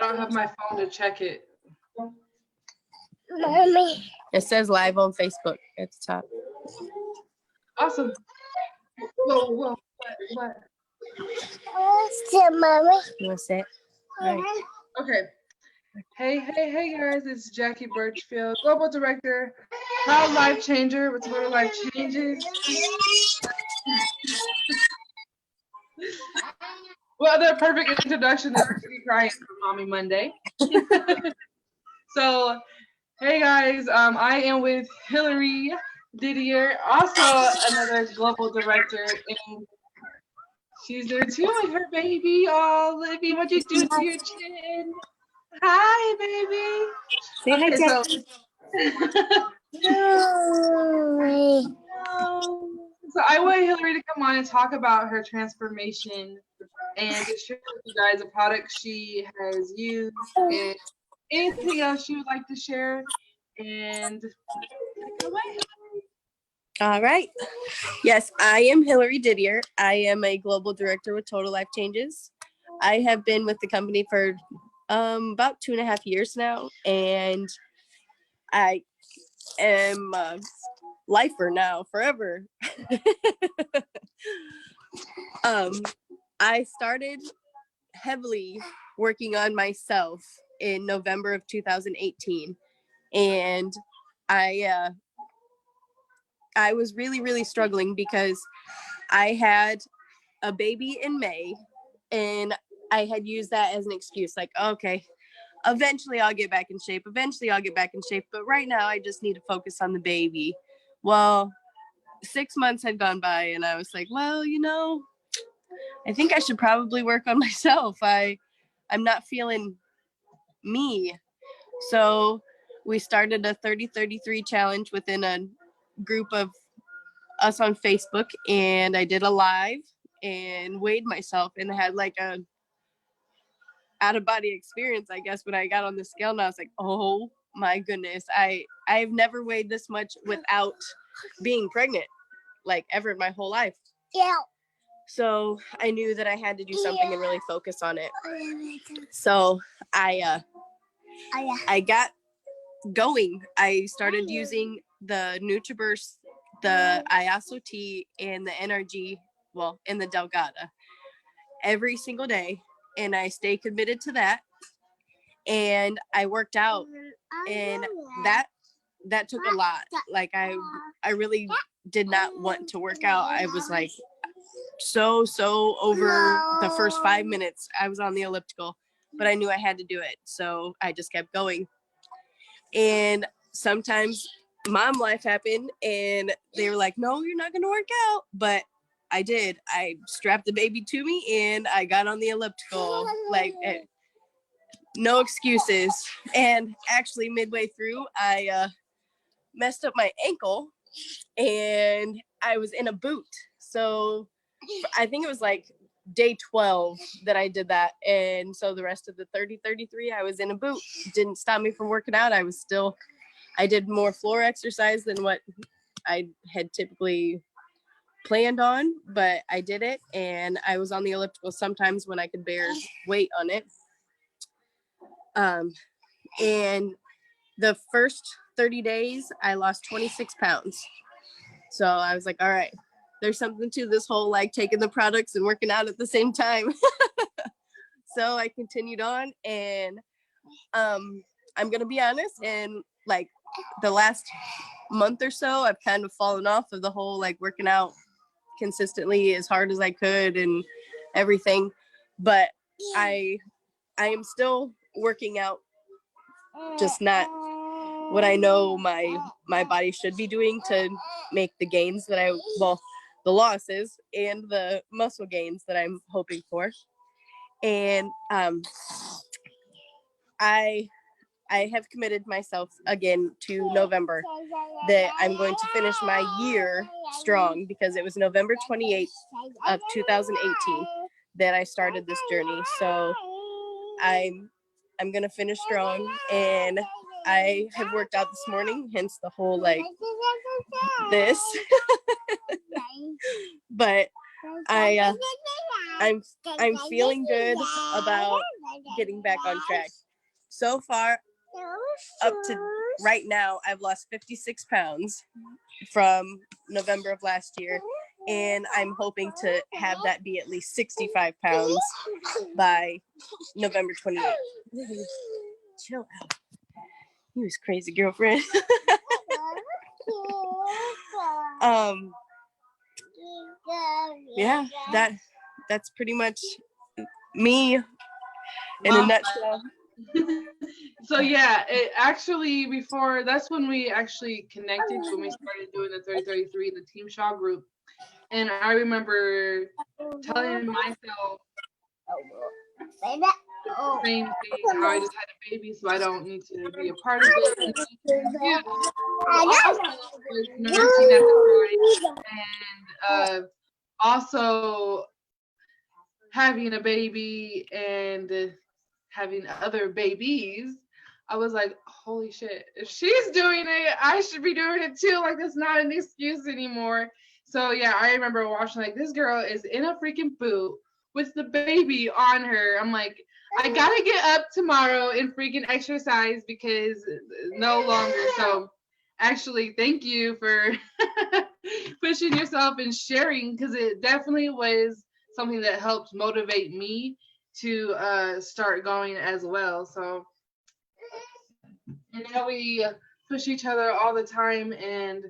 don't have my phone to check it. Mommy. It says live on Facebook at the top. Awesome. Whoa, what? Mommy. You want to say it? All right. Okay. Hey, guys, it's Jackie Birchfield, Global Director, Proud Life Changer with Total Life Changes. Well, the perfect introduction is to be crying for Mommy Monday. So, hey guys, I am with HILARY, DIDIER, also another Global Director, and she's there too with her baby. Oh, Libby, what'd you do to your chin? Hi, baby. Say hi, Okay, so I want HILARY to come on and talk about her transformation and to share with you guys the products she has used and anything else she would like to share. And take it away, HILARY. All right. Yes, I am HILARY DIDIER. I am a global director with Total Life Changes. I have been with the company for about 2.5 years now, and I am a lifer now, forever. I started heavily working on myself in November of 2018, and I was really struggling because I had a baby in May, and I had used that as an excuse, like, okay, eventually I'll get back in shape. But right now I just need to focus on the baby. Well, 6 months had gone by, and I was like, well, I think I should probably work on myself. I'm not feeling me. So we started a 30-33 challenge within a group of us on Facebook, and I did a live and weighed myself and had like a out of body experience, I guess, when I got on the scale, and I was like, oh my goodness, I've never weighed this much without being pregnant, like, ever in my whole life. Yeah. So I knew that I had to do something and really focus on it. So I got going. I started using the NutriBurst, the IASO tea, and the NRG, and the Delgada every single day, and I stay committed to that. And I worked out, and that took a lot. Like, I really did not want to work out. I was like so over the first 5 minutes. I was on the elliptical, but I knew I had to do it, so I just kept going. And sometimes mom life happened, and they were like, no, you're not gonna work out. But I did. I strapped the baby to me, and I got on the elliptical, like, no excuses. And actually midway through, I messed up my ankle, and I was in a boot. So I think it was like day 12 that I did that. And so the rest of the 30-33, I was in a boot. Didn't stop me from working out. I did more floor exercise than what I had typically planned on, but I did it. And I was on the elliptical sometimes when I could bear weight on it. And the first 30 days, I lost 26 pounds. So I was like, all right, there's something to this whole, like, taking the products and working out at the same time. So I continued on, and I'm going to be honest, and like the last month or so, I've kind of fallen off of the whole, like, working out consistently as hard as I could and everything. But I am still working out, just not what I know my body should be doing to make the gains that the losses and the muscle gains that I'm hoping for. And I have committed myself again to November that I'm going to finish my year strong, because it was November 28th of 2018 that I started this journey. So I'm going to finish strong, and I have worked out this morning, hence the whole, like, this. But I'm feeling good about getting back on track. So far, up to right now, I've lost 56 pounds from November of last year, and I'm hoping to have that be at least 65 pounds by November 28th. Chill out. You was crazy, girlfriend. Yeah, that's pretty much me in a nutshell. So yeah, it actually before that's when we actually connected when we started doing the 3033, the Team Shaw group. And I remember telling myself same thing, how I just had a baby, so I don't need to be a part of it. And you also was nursing at the time, and also having a baby and having other babies. I was like, holy shit, if she's doing it, I should be doing it too. Like, that's not an excuse anymore. So yeah, I remember watching like this girl is in a freaking boot with the baby on her. I'm like, I gotta get up tomorrow and freaking exercise because no longer. So actually, thank you for pushing yourself and sharing, because it definitely was something that helped motivate me to start going as well. So and now we push each other all the time, and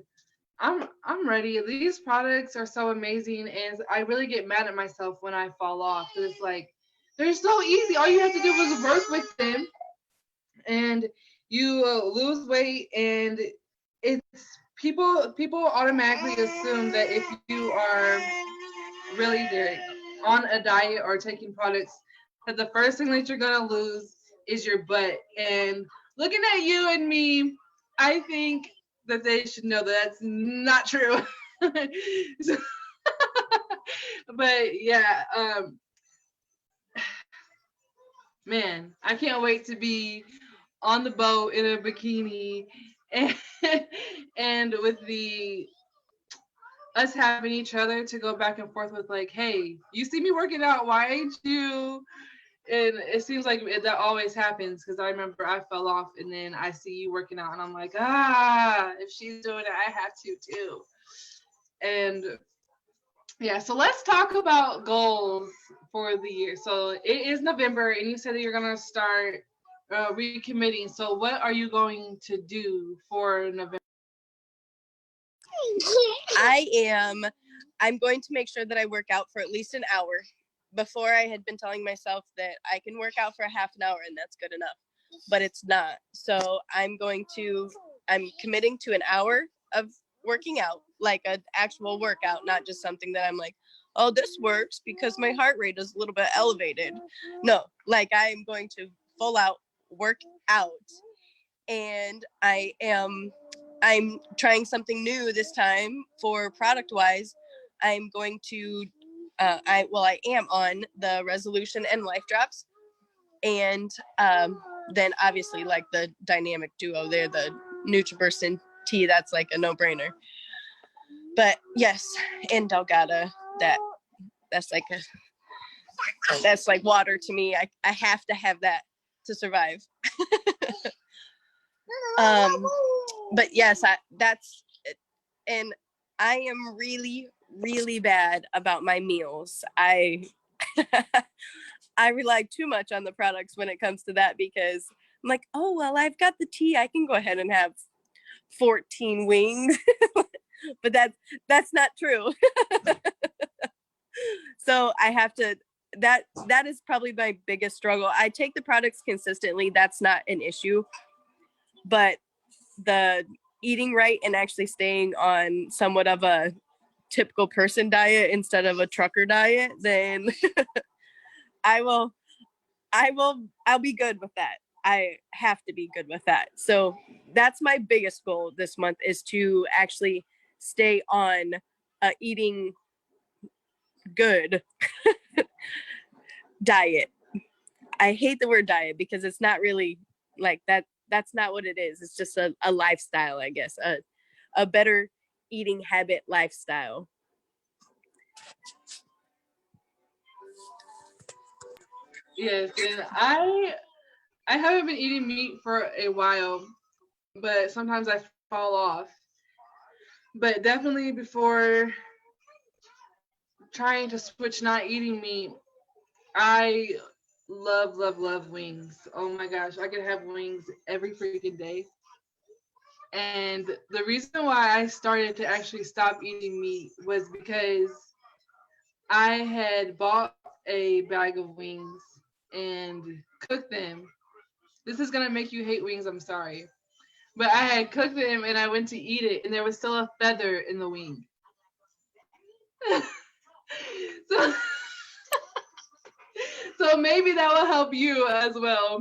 I'm ready. These products are so amazing, and I really get mad at myself when I fall off. It's like they're so easy. All you have to do is work with them, and you lose weight. And it's people automatically assume that if you are really good on a diet or taking products, that the first thing that you're gonna lose is your butt. And looking at you and me, I think that they should know that that's not true. So, but yeah, man, I can't wait to be on the boat in a bikini and, and with the us having each other to go back and forth with, like, hey, you see me working out, why ain't you? And it seems like that always happens, because I remember I fell off and then I see you working out and I'm like, if she's doing it, I have to too. And yeah, so let's talk about goals for the year. So it is November, and you said that you're gonna start recommitting. So what are you going to do for November? I'm going to make sure that I work out for at least an hour. Before, I had been telling myself that I can work out for half an hour and that's good enough, but it's not. So I'm committing to an hour of working out, like an actual workout, not just something that I'm like, oh, this works because my heart rate is a little bit elevated. No, like I'm going to full out work out. And I'm trying something new this time for product wise. I'm going to I am on the Resolution and Life Drops, and then obviously like the dynamic duo there, the NutriBurst and tea, that's like a no-brainer. But yes, and Delgada, that's like water to me. I have to have that to survive. But yes, and I am really, really bad about my meals. I rely too much on the products when it comes to that, because I'm like, oh, well, I've got the tea, I can go ahead and have 14 wings. But that's not true. So I have to, that is probably my biggest struggle. I take the products consistently, that's not an issue, but the eating right and actually staying on somewhat of a typical person diet instead of a trucker diet, then I'll be good with that. I have to be good with that. So that's my biggest goal this month, is to actually stay on eating good diet. I hate the word diet because it's not really like that. That's not what it is. It's just a lifestyle, I guess, a better eating habit lifestyle. Yes, and I haven't been eating meat for a while, but sometimes I fall off. But definitely before trying to switch not eating meat, I love, love, love wings. Oh my gosh, I could have wings every freaking day. And the reason why I started to actually stop eating meat was because I had bought a bag of wings and cooked them. This is gonna make you hate wings, I'm sorry. But I had cooked them and I went to eat it and there was still a feather in the wing. so so maybe that will help you as well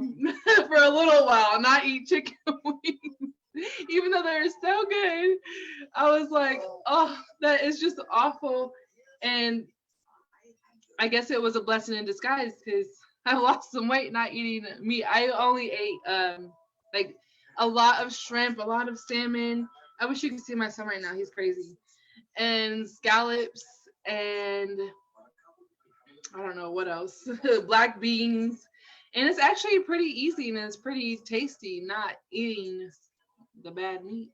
for a little while, not eat chicken wings. Even though they're so good, I was like, oh, that is just awful. And I guess it was a blessing in disguise because I lost some weight not eating meat. I only ate like a lot of shrimp, a lot of salmon. I wish you could see my son right now. He's crazy. And scallops and I don't know what else. Black beans. And it's actually pretty easy and it's pretty tasty not eating the bad meat.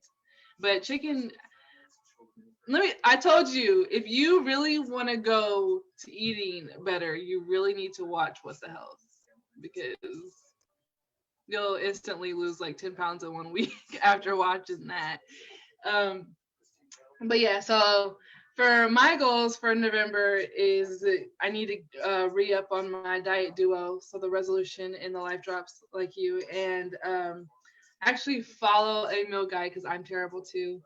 But chicken, I told you, if you really want to go to eating better, you really need to watch What the Health because you'll instantly lose like 10 pounds in 1 week after watching that. Um, but yeah, so for my goals for November is I need to re-up on my diet duo, so the resolution and the life drops like you, and actually follow a meal guide because I'm terrible too.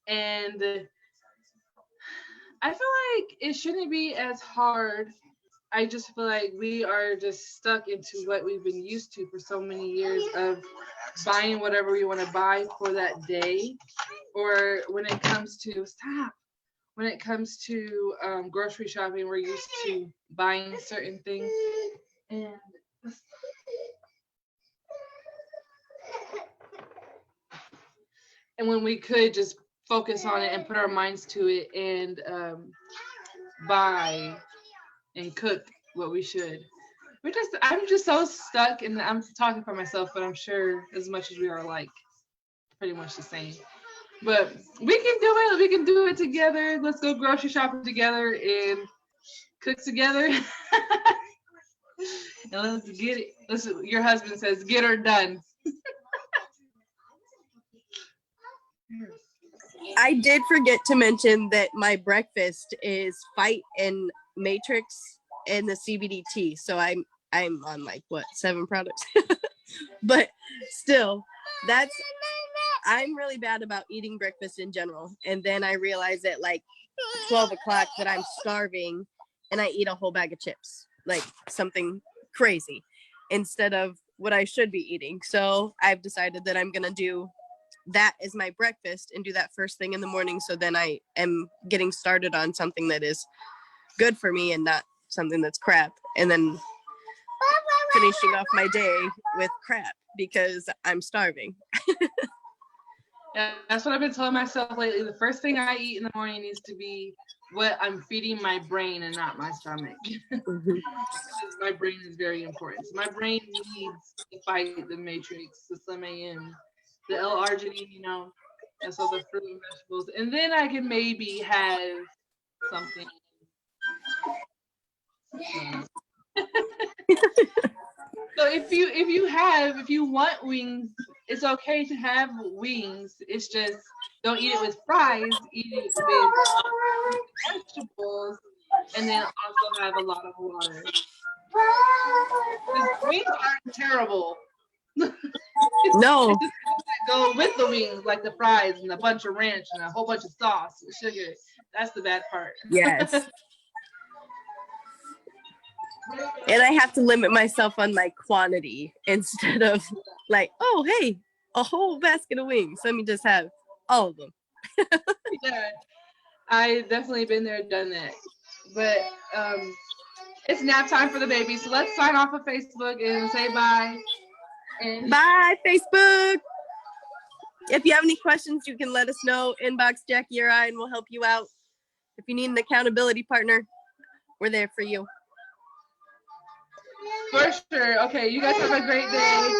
And I feel like it shouldn't be as hard. I just feel like we are just stuck into what we've been used to for so many years of buying whatever we want to buy for that day. Or when it comes to, stop, when it comes to grocery shopping, we're used to buying certain things. And when we could just focus on it and put our minds to it and buy and cook what we should. I'm just so stuck, and I'm talking for myself, but I'm sure as much as we are like pretty much the same. But we can do it. We can do it together. Let's go grocery shopping together and cook together. And let's get it. Your husband says, get her done. I did forget to mention that my breakfast is Fight and Matrix and the CBD tea. So I'm on like what 7 products, but still, I'm really bad about eating breakfast in general. And then I realize at like 12 o'clock that I'm starving, and I eat a whole bag of chips, like something crazy, instead of what I should be eating. So I've decided that I'm gonna do that as my breakfast and do that first thing in the morning, so then I am getting started on something that is good for me and not something that's crap, and then finishing off my day with crap because I'm starving. Yeah, that's what I've been telling myself lately. The first thing I eat in the morning needs to be what I'm feeding my brain and not my stomach. Because my brain is very important. So my brain needs to fight the matrix, the slim AM, the L-arginine, and so the fruit and vegetables. And then I can maybe have something. So if you want wings, it's okay to have wings. It's just don't eat it with fries. Eat it with vegetables, and then also have a lot of water. Because wings aren't terrible. No. Go with the wings, like the fries and a bunch of ranch and a whole bunch of sauce and sugar. That's the bad part. Yes. And I have to limit myself on my quantity instead of like, oh, hey, a whole basket of wings. Let me just have all of them. Yeah, I definitely been there, done that. But it's nap time for the baby. So let's sign off of Facebook and say bye. And bye, Facebook. If you have any questions, you can let us know. Inbox Jackie or I, and we'll help you out. If you need an accountability partner, we're there for you. For sure. Okay, you guys have a great day.